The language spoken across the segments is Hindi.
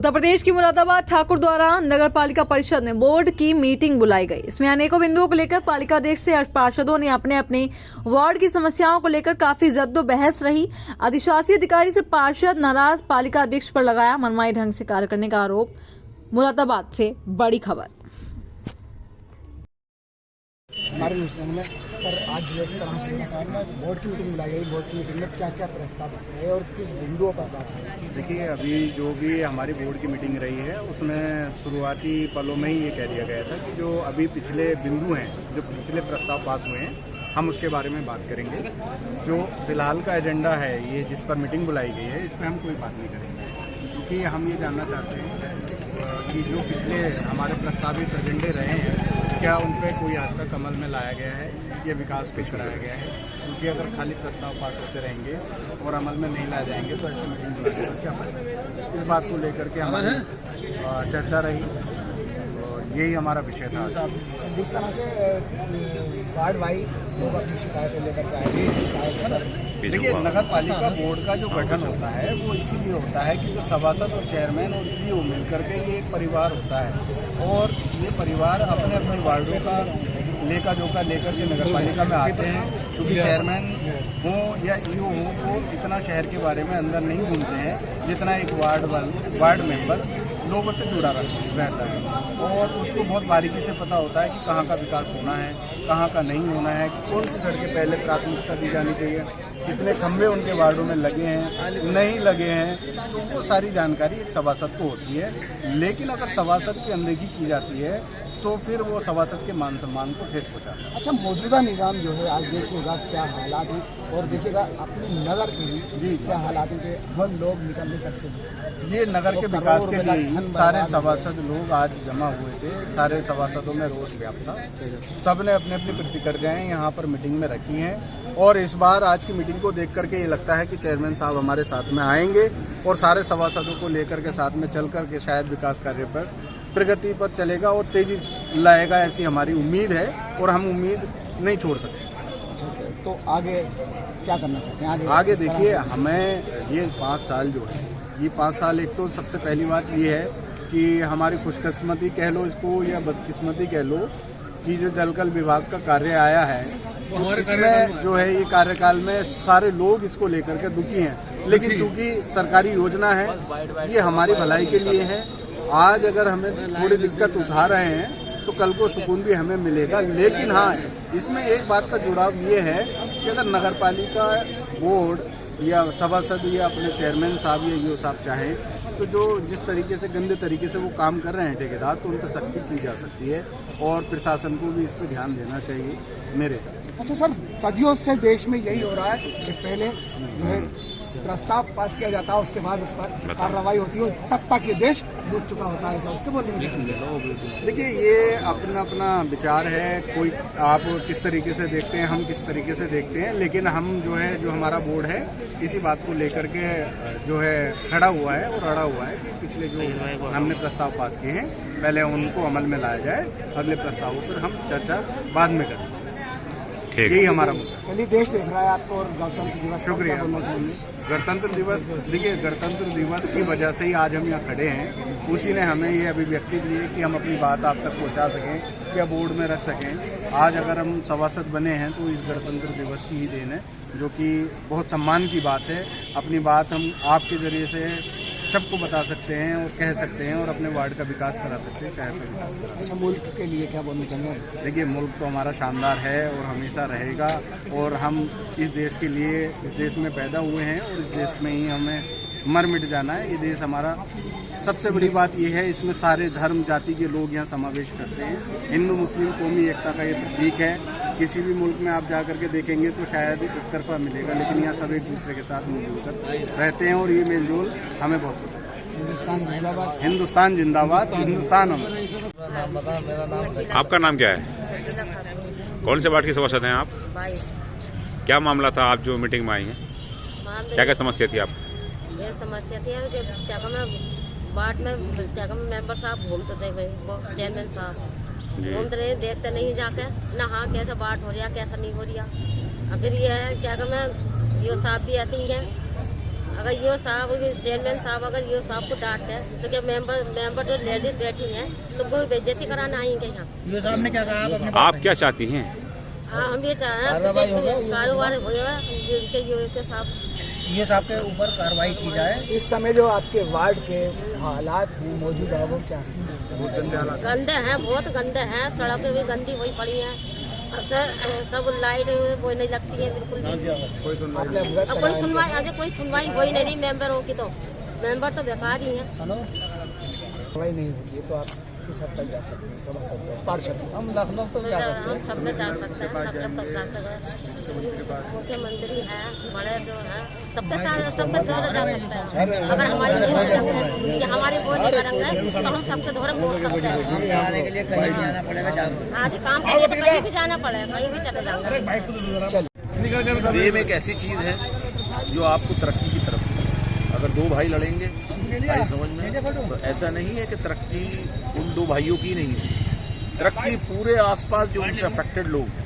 उत्तर प्रदेश की मुरादाबाद ठाकुर द्वारा नगर पालिका परिषद में बोर्ड की मीटिंग बुलाई गई। इसमें अनेकों बिंदुओं को लेकर पालिका अध्यक्ष से पार्षदों ने अपने अपने वार्ड की समस्याओं को लेकर काफी जद्दोबहस रही। अधिशासी अधिकारी से पार्षद नाराज, पालिका अध्यक्ष पर लगाया मनमानी ढंग से कार्य करने का आरोप। मुरादाबाद से बड़ी खबर। हमारे न्यूज़ में सर आज जिस तरह से बोर्ड की मीटिंग बुलाई गई, बोर्ड की मीटिंग में क्या क्या प्रस्ताव है और किस बिंदुओं पर बात है? देखिए, अभी जो भी हमारी बोर्ड की मीटिंग रही है उसमें शुरुआती पलों में ही ये कह दिया गया था कि जो अभी पिछले बिंदु हैं, जो पिछले प्रस्ताव पास हुए हैं, हम उसके बारे में बात करेंगे। जो फिलहाल का एजेंडा है, ये जिस पर मीटिंग बुलाई गई है, इस पर हम कोई बात नहीं करेंगे, क्योंकि हम ये जानना चाहते हैं कि जो पिछले हमारे प्रस्तावित एजेंडे रहे हैं, क्या उन पर कोई आज तक अमल में लाया गया है या विकास पेश कराया गया है। क्योंकि अगर खाली प्रस्ताव पास होते रहेंगे और अमल में नहीं लाए जाएंगे तो ऐसी मीटिंग बुलाने का क्या फायदा। इस बात को लेकर के हमारी चर्चा रही और यही हमारा विषय था। जिस तरह से वार्ड वाइज लोग अपनी शिकायतें लेकर के आएंगे। देखिए, नगर पालिका बोर्ड का जो गठन होता है वो इसीलिए होता है कि जो सभासद और चेयरमैन और पीओ मिलकर के ये एक परिवार होता है और ये परिवार अपने अपने वार्डों का लेखा जोखा लेकर के नगर पालिका में आते हैं। क्योंकि चेयरमैन हो या ईओ हो, वो इतना शहर के बारे में अंदर नहीं घूमते हैं जितना एक वार्ड मेंबर लोगों से जुड़ा रहता है और उसको बहुत बारीकी से पता होता है कि कहाँ का विकास होना है, कहाँ का नहीं होना है, कौन सी सड़कें पहले प्राथमिकता दी जानी चाहिए, कितने खंभे उनके वार्डों में लगे हैं, नहीं लगे हैं। तो वो सारी जानकारी एक सभासद को होती है। लेकिन अगर सभासद की अनदेखी की जाती है तो फिर वो सभासद के मान सम्मान को ठेस पहुंचाता है। अच्छा, मौजूदा निज़ाम जो है आज देखिएगा क्या हालात हैं और देखिएगा अपने नगर के भी क्या हालात हैं कि हम लोग निकलने तक से ये नगर के विकास के लिए सारे सभासद लोग आज जमा हुए थे। सारे सभासदों में रोष व्याप्त था। सब ने अपनी अपनी प्रतिक्रियाएं यहाँ पर मीटिंग में रखी हैं और इस बार आज की मीटिंग को देख करके ये लगता है कि चेयरमैन साहब हमारे साथ में आएंगे और सारे सभासदों को लेकर के साथ में चल करके शायद विकास कार्य पर प्रगति पर चलेगा और तेजी लाएगा, ऐसी हमारी उम्मीद है और हम उम्मीद नहीं छोड़ सकते। तो आगे क्या करना चाहते हैं? आगे देखिए, हमें ये 5 साल जो है, ये 5 साल, एक तो सबसे पहली बात ये है कि हमारी खुशकिस्मती कह लो इसको या बदकिस्मती कह लो कि जो जलकल विभाग का कार्य आया है, तो इसमें जो है ये कार्यकाल में सारे लोग इसको लेकर के दुखी हैं। लेकिन चूंकि सरकारी योजना है, ये हमारी भलाई के लिए है। आज अगर हमें थोड़ी दिक्कत उठा रहे हैं तो कल को सुकून भी हमें मिलेगा। लेकिन हाँ, इसमें एक बात का जुड़ाव ये है कि अगर नगर पालिका बोर्ड या सभासद या अपने चेयरमैन साहब या ईओ साहब चाहें तो जो जिस तरीके से गंदे तरीके से वो काम कर रहे हैं ठेकेदार, तो उन पर सख्ती की जा सकती है और प्रशासन को भी इस पर ध्यान देना चाहिए मेरे साथ। अच्छा सर, सदियों से देश में यही हो रहा है कि पहले जो है प्रस्ताव पास किया जाता है, उसके बाद उस पर कार्रवाई होती है, तब तक ये देश डूब चुका होता है। सर, उसके बोलने में देखिए, ये अपना अपना विचार है। कोई आप किस तरीके से देखते हैं, हम किस तरीके से देखते हैं, लेकिन हम जो है, जो हमारा बोर्ड है, इसी बात को लेकर के जो है खड़ा हुआ है और अड़ा हुआ है कि पिछले जो हमने प्रस्ताव पास किए हैं पहले उनको अमल में लाया जाए, अगले प्रस्तावों पर हम चर्चा बाद में करें। यही हमारा मुद्दा। चलिए, देश देख रहा है आपको और गणतंत्र दिवस शुक्रिया। गणतंत्र दिवस, देखिए, गणतंत्र दिवस की वजह से ही आज हम यहाँ खड़े हैं। उसी ने हमें ये अभिव्यक्ति दी है कि हम अपनी बात आप तक पहुँचा सकें या बोर्ड में रख सकें। आज अगर हम सभासद बने हैं तो इस गणतंत्र दिवस की ही देन है, जो कि बहुत सम्मान की बात है। अपनी बात हम आपके जरिए से सबको बता सकते हैं और कह सकते हैं और अपने वार्ड का विकास करा सकते हैं, शहर का विकास करा सकते हैं। अच्छा, मुल्क के लिए क्या बोलना चाहेंगे? देखिए, मुल्क तो हमारा शानदार है और हमेशा रहेगा और हम इस देश के लिए इस देश में पैदा हुए हैं और इस देश में ही हमें मर मिट जाना है। ये देश हमारा, सबसे बड़ी बात यह है, इसमें सारे धर्म जाति के लोग यहाँ समावेश करते हैं। हिंदू मुस्लिम कौमी एकता का ये प्रतीक है। किसी भी मुल्क में आप जा करके देखेंगे तो शायद एक तरफा मिलेगा, लेकिन यहाँ सब एक दूसरे के साथ मिलजुल कर रहते हैं और ये मेलजोल हमें बहुत पसंद है। हिंदुस्तान जिंदाबाद। हिंदुस्तान जिंदाबाद, हिंदुस्तान हम। आपका नाम क्या है? कौन से वार्ड की सभासद हैं आप? 22। क्या मामला था, आप जो मीटिंग में आई हैं? क्या क्या समस्या थी आप? ये समस्या थी कि क्या वार्ड में क्या मेंबर साहब घूमते थे भाई, चेयरमैन साहब घूमते रहे, देखते नहीं जाके ना, हाँ कैसे बात हो रही है, कैसा नहीं हो रही है। अगर ये है क्या ये साहब भी ऐसे ही हैं, अगर यो साहब चेयरमैन साहब अगर यो साहब को डांटते हैं तो क्या मेंबर जो लेडीज बैठी हैं तो वो बेइज्जती कराना आएंगे यहाँ? ये साहब ने क्या कहा आप अपने आप क्या चाहती हैं? हाँ, हम ये चाह रहे हैं कारोबार होगा के साहब ये साहब के ऊपर कार्रवाई की जाए। इस समय जो आपके वार्ड के हालात हैं मौजूद है वो क्या है? बहुत गंदे हालात गंदे हैं, बहुत गंदे हैं। सड़कें भी गंदी हुई पड़ी हैं। सब लाइट वो नहीं लगती है बिल्कुल भी। आपने अवगत अब कोई सुनवाई आज कोई सुनवाई हो ही नहीं रही मेंबरों की। तो मेंबर तो बेकार ही हैं। कार्रवाई नहीं होती है तो आप किस हद तक जा सकते हैं, समझ सकते हैं, पार सकते हैं? हम लखनऊ तो जा सकते हम सब में जा सकते हैं, सब जब तक जाते हैं। मुख्यमंत्री है, बड़े जो है, सबके साथ सबके द्वारा जा सकते हैं। अगर हमारी हमारी वोट नहीं करेंगे तो हम सबके द्वारा वोट सकते हैं। जाने के लिए कहीं भी जाना पड़ेगा जाना। आज काम के लिए तो कहीं भी जाना पड़ेगा, कहीं भी चले जाएंगे। प्रेम एक ऐसी चीज है जो आपको तरक्की की तरफ, अगर दो भाई लड़ेंगे भाई समझ में, तो ऐसा नहीं है कि तरक्की उन दो भाइयों की नहीं है। तरक्की पूरे आसपास जो उनसे अफेक्टेड लोग हैं,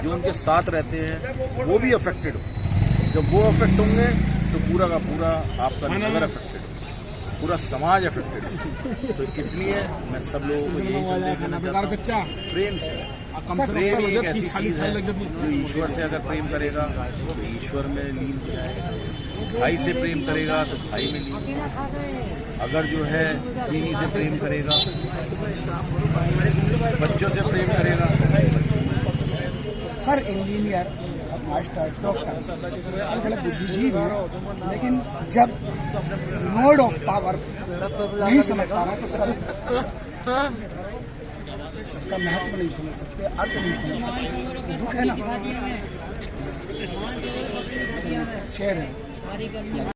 जो उनके साथ रहते हैं, वो भी अफेक्टेड हो। जब वो अफेक्ट होंगे तो पूरा का पूरा आपका नगर अफेक्टेड हो, पूरा समाज अफेक्टेड हो। तो इसलिए मैं सब लोगों को यही संदेश देना चाहता हूँ, प्रेम से। प्रेम एक ऐसी चीज है जो ईश्वर से अगर प्रेम करेगा तो ईश्वर में लीन हो जाएगा, भाई से प्रेम करेगा तो भाई में लीन, अगर जो है बीवी से प्रेम करेगा, बच्चों से प्रेम करेगा बच्चों में। सर इंजीनियर, मास्टर, डॉक्टर अलग अलग बुद्धिजीवी हैं, लेकिन जब नोड ऑफ पावर नहीं समझ पा रहा तो सर उसका महत्व नहीं समझ सकते, अर्थ नहीं समझ सकते। दुख है ना, शेर है।